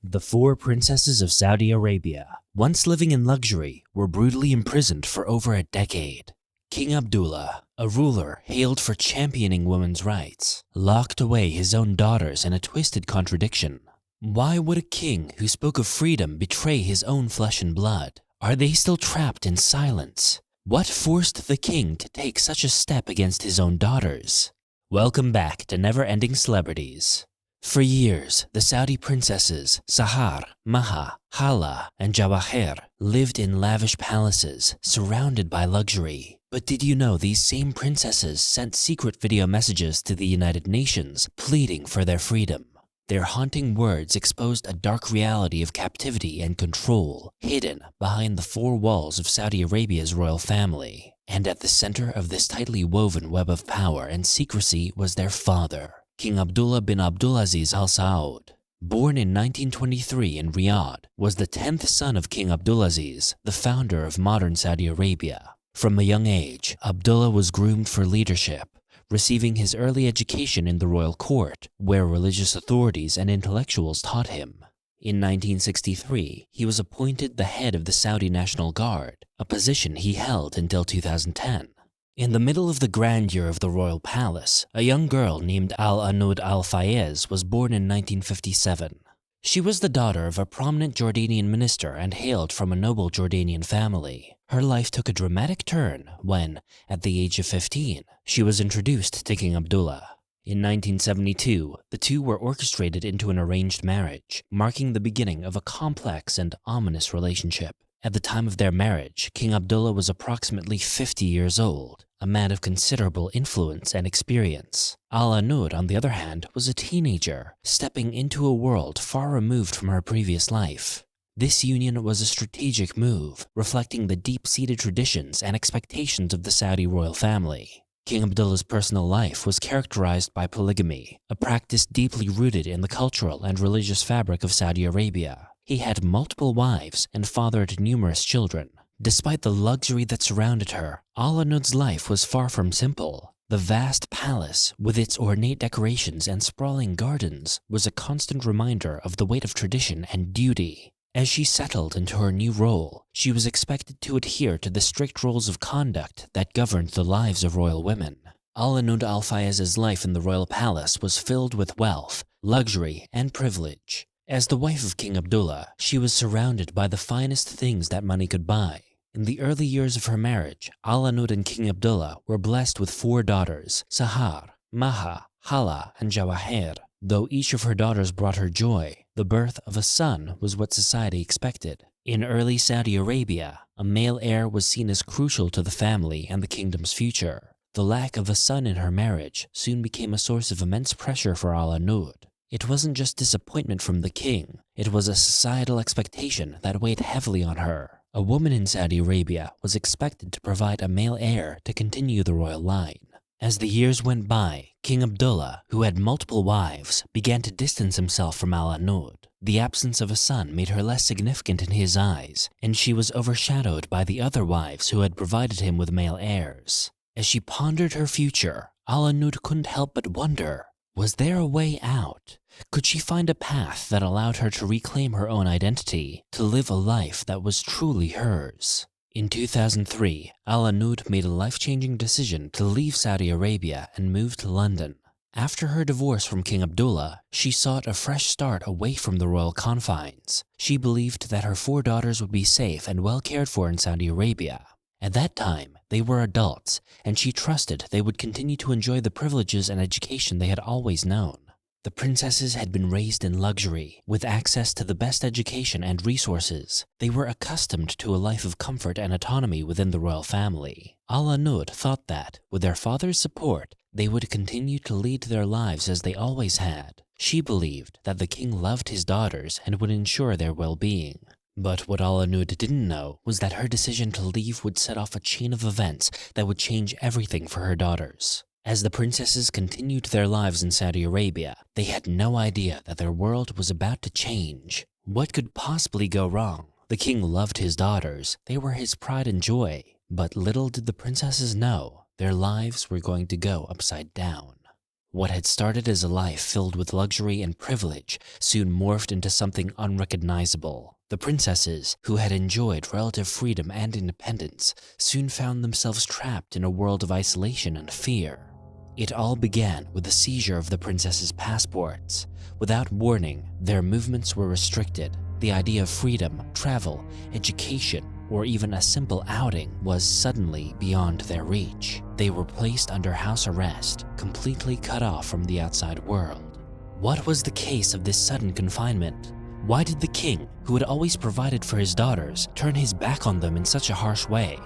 The four princesses of Saudi Arabia, once living in luxury, were brutally imprisoned for over a decade. King Abdullah, a ruler hailed for championing women's rights, locked away his own daughters in a twisted contradiction. Why would a king who spoke of freedom betray his own flesh and blood? Are they still trapped in silence? What forced the king to take such a step against his own daughters? Welcome back to Never-Ending Celebrities. For years, the Saudi princesses Sahar, Maha, Hala, and Jawahir lived in lavish palaces surrounded by luxury. But did you know these same princesses sent secret video messages to the United Nations pleading for their freedom? Their haunting words exposed a dark reality of captivity and control hidden behind the four walls of Saudi Arabia's royal family. And at the center of this tightly woven web of power and secrecy was their father, King Abdullah bin Abdulaziz Al Saud. Born in 1923 in Riyadh, was the 10th son of King Abdulaziz, the founder of modern Saudi Arabia. From a young age, Abdullah was groomed for leadership, receiving his early education in the royal court, where religious authorities and intellectuals taught him. In 1963, he was appointed the head of the Saudi National Guard, a position he held until 2010. In the middle of the grandeur of the royal palace, a young girl named Al-Anud Al-Fayez was born in 1957. She was the daughter of a prominent Jordanian minister and hailed from a noble Jordanian family. Her life took a dramatic turn when, at the age of 15, she was introduced to King Abdullah. In 1972, the two were orchestrated into an arranged marriage, marking the beginning of a complex and ominous relationship. At the time of their marriage, King Abdullah was approximately 50 years old, a man of considerable influence and experience. Al-Anud, on the other hand, was a teenager, stepping into a world far removed from her previous life. This union was a strategic move, reflecting the deep-seated traditions and expectations of the Saudi royal family. King Abdullah's personal life was characterized by polygamy, a practice deeply rooted in the cultural and religious fabric of Saudi Arabia. He had multiple wives and fathered numerous children. Despite the luxury that surrounded her, Al-Anud's life was far from simple. The vast palace, with its ornate decorations and sprawling gardens, was a constant reminder of the weight of tradition and duty. As she settled into her new role, she was expected to adhere to the strict rules of conduct that governed the lives of royal women. Al-Anud Al-Fayez's life in the royal palace was filled with wealth, luxury, and privilege. As the wife of King Abdullah, she was surrounded by the finest things that money could buy. In the early years of her marriage, Al-Anud and King Abdullah were blessed with 4 daughters, Sahar, Maha, Hala, and Jawahir. Though each of her daughters brought her joy, the birth of a son was what society expected. In early Saudi Arabia, a male heir was seen as crucial to the family and the kingdom's future. The lack of a son in her marriage soon became a source of immense pressure for Al-Anud. It wasn't just disappointment from the king, it was a societal expectation that weighed heavily on her. A woman in Saudi Arabia was expected to provide a male heir to continue the royal line. As the years went by, King Abdullah, who had multiple wives, began to distance himself from Al-Anud. The absence of a son made her less significant in his eyes, and she was overshadowed by the other wives who had provided him with male heirs. As she pondered her future, Al-Anud couldn't help but wonder, was there a way out? Could she find a path that allowed her to reclaim her own identity, to live a life that was truly hers? In 2003, Al-Anud made a life-changing decision to leave Saudi Arabia and move to London. After her divorce from King Abdullah, she sought a fresh start away from the royal confines. She believed that her 4 daughters would be safe and well cared for in Saudi Arabia. At that time, they were adults, and she trusted they would continue to enjoy the privileges and education they had always known. The princesses had been raised in luxury, with access to the best education and resources. They were accustomed to a life of comfort and autonomy within the royal family. Al-Anud thought that, with their father's support, they would continue to lead their lives as they always had. She believed that the king loved his daughters and would ensure their well-being. But what Al-Anud didn't know was that her decision to leave would set off a chain of events that would change everything for her daughters. As the princesses continued their lives in Saudi Arabia, they had no idea that their world was about to change. What could possibly go wrong? The king loved his daughters. They were his pride and joy. But little did the princesses know, their lives were going to go upside down. What had started as a life filled with luxury and privilege soon morphed into something unrecognizable. The princesses, who had enjoyed relative freedom and independence, soon found themselves trapped in a world of isolation and fear. It all began with the seizure of the princesses' passports. Without warning, their movements were restricted. The idea of freedom, travel, education, or even a simple outing was suddenly beyond their reach. They were placed under house arrest, completely cut off from the outside world. What was the case of this sudden confinement? Why did the king, who had always provided for his daughters, turn his back on them in such a harsh way?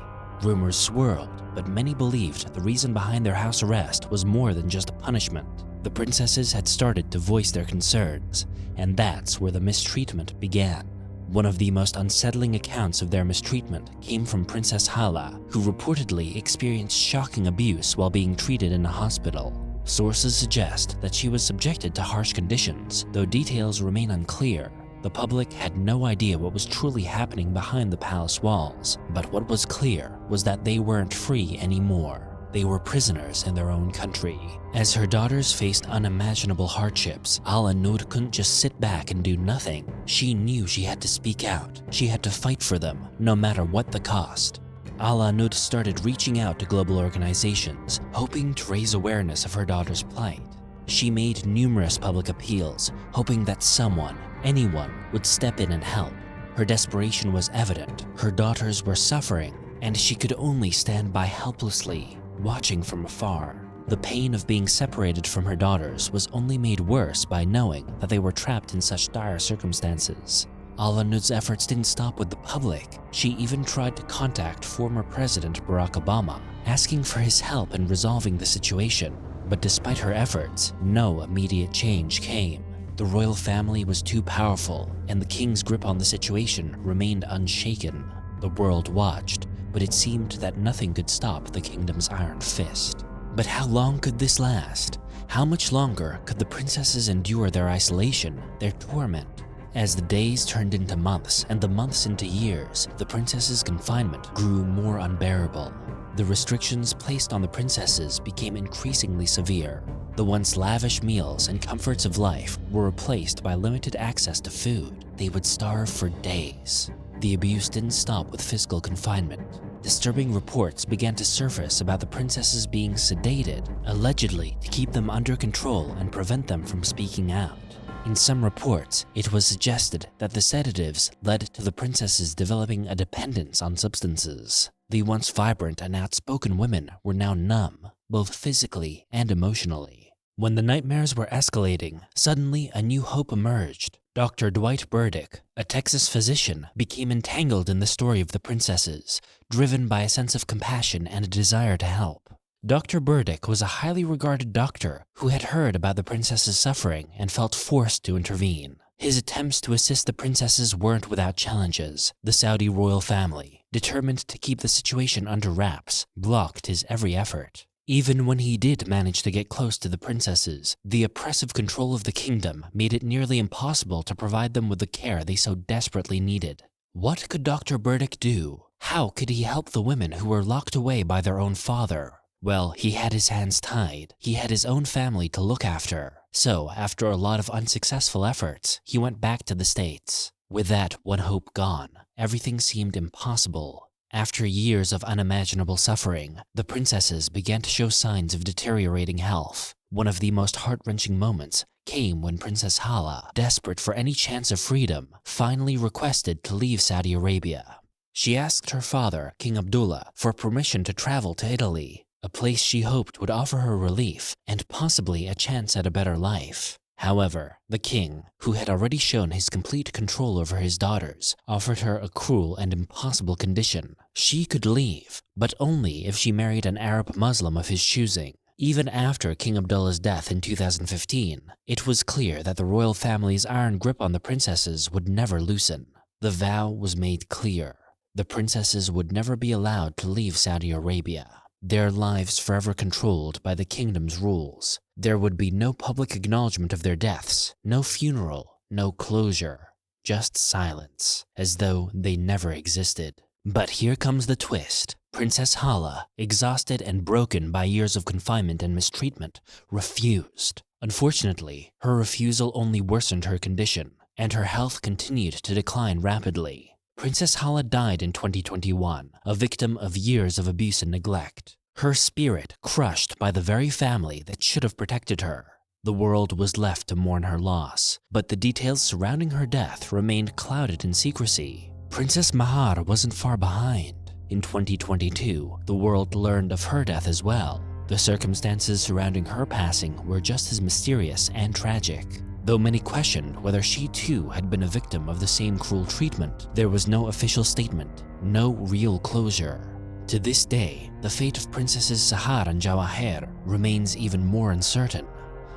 Rumors swirled, but many believed the reason behind their house arrest was more than just a punishment. The princesses had started to voice their concerns, and that's where the mistreatment began. One of the most unsettling accounts of their mistreatment came from Princess Hala, who reportedly experienced shocking abuse while being treated in a hospital. Sources suggest that she was subjected to harsh conditions, though details remain unclear. The public had no idea what was truly happening behind the palace walls, but what was clear was that they weren't free anymore. They were prisoners in their own country. As her daughters faced unimaginable hardships, Ala Nur couldn't just sit back and do nothing. She knew she had to speak out. She had to fight for them, no matter what the cost. Ala Nur started reaching out to global organizations, hoping to raise awareness of her daughter's plight. She made numerous public appeals, hoping that someone, anyone, would step in and help. Her desperation was evident. Her daughters were suffering, and she could only stand by helplessly, watching from afar. The pain of being separated from her daughters was only made worse by knowing that they were trapped in such dire circumstances. Ala Nur's efforts didn't stop with the public. She even tried to contact former President Barack Obama, asking for his help in resolving the situation. But despite her efforts, no immediate change came. The royal family was too powerful, and the king's grip on the situation remained unshaken. The world watched, but it seemed that nothing could stop the kingdom's iron fist. But how long could this last? How much longer could the princesses endure their isolation, their torment? As the days turned into months and the months into years, the princesses' confinement grew more unbearable. The restrictions placed on the princesses became increasingly severe. The once lavish meals and comforts of life were replaced by limited access to food. They would starve for days. The abuse didn't stop with physical confinement. Disturbing reports began to surface about the princesses being sedated, allegedly to keep them under control and prevent them from speaking out. In some reports, it was suggested that the sedatives led to the princesses developing a dependence on substances. The once vibrant and outspoken women were now numb, both physically and emotionally. When the nightmares were escalating, suddenly a new hope emerged. Dr. Dwight Burdick, a Texas physician, became entangled in the story of the princesses, driven by a sense of compassion and a desire to help. Dr. Burdick was a highly regarded doctor who had heard about the princesses' suffering and felt forced to intervene. His attempts to assist the princesses weren't without challenges. The Saudi royal family, determined to keep the situation under wraps, blocked his every effort. Even when he did manage to get close to the princesses, the oppressive control of the kingdom made it nearly impossible to provide them with the care they so desperately needed. What could Dr. Burdick do? How could he help the women who were locked away by their own father? Well, he had his hands tied. He had his own family to look after. So, after a lot of unsuccessful efforts, he went back to the States. With that one hope gone, everything seemed impossible. After years of unimaginable suffering, the princesses began to show signs of deteriorating health. One of the most heart-wrenching moments came when Princess Hala, desperate for any chance of freedom, finally requested to leave Saudi Arabia. She asked her father, King Abdullah, for permission to travel to Italy, a place she hoped would offer her relief and possibly a chance at a better life. However, the king, who had already shown his complete control over his daughters, offered her a cruel and impossible condition. She could leave, but only if she married an Arab Muslim of his choosing. Even after King Abdullah's death in 2015, it was clear that the royal family's iron grip on the princesses would never loosen. The vow was made clear. The princesses would never be allowed to leave Saudi Arabia. Their lives forever controlled by the kingdom's rules. There would be no public acknowledgement of their deaths, no funeral, no closure, just silence, as though they never existed. But here comes the twist. Princess Hala, exhausted and broken by years of confinement and mistreatment, refused. Unfortunately, her refusal only worsened her condition, and her health continued to decline rapidly. Princess Hala died in 2021, a victim of years of abuse and neglect. Her spirit crushed by the very family that should have protected her. The world was left to mourn her loss, but the details surrounding her death remained clouded in secrecy. Princess Mahar wasn't far behind. In 2022, the world learned of her death as well. The circumstances surrounding her passing were just as mysterious and tragic. Though many questioned whether she too had been a victim of the same cruel treatment, there was no official statement, no real closure. To this day, the fate of Princesses Sahar and Jawahir remains even more uncertain.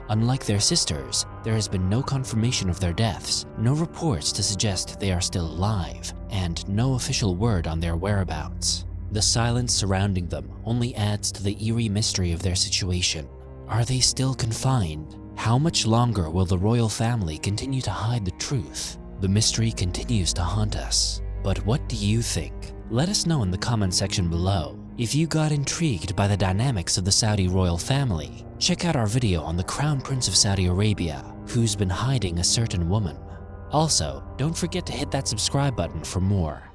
Unlike their sisters, there has been no confirmation of their deaths, no reports to suggest they are still alive, and no official word on their whereabouts. The silence surrounding them only adds to the eerie mystery of their situation. Are they still confined? How much longer will the royal family continue to hide the truth? The mystery continues to haunt us. But what do you think? Let us know in the comment section below. If you got intrigued by the dynamics of the Saudi royal family, check out our video on the Crown Prince of Saudi Arabia, who's been hiding a certain woman. Also, don't forget to hit that subscribe button for more.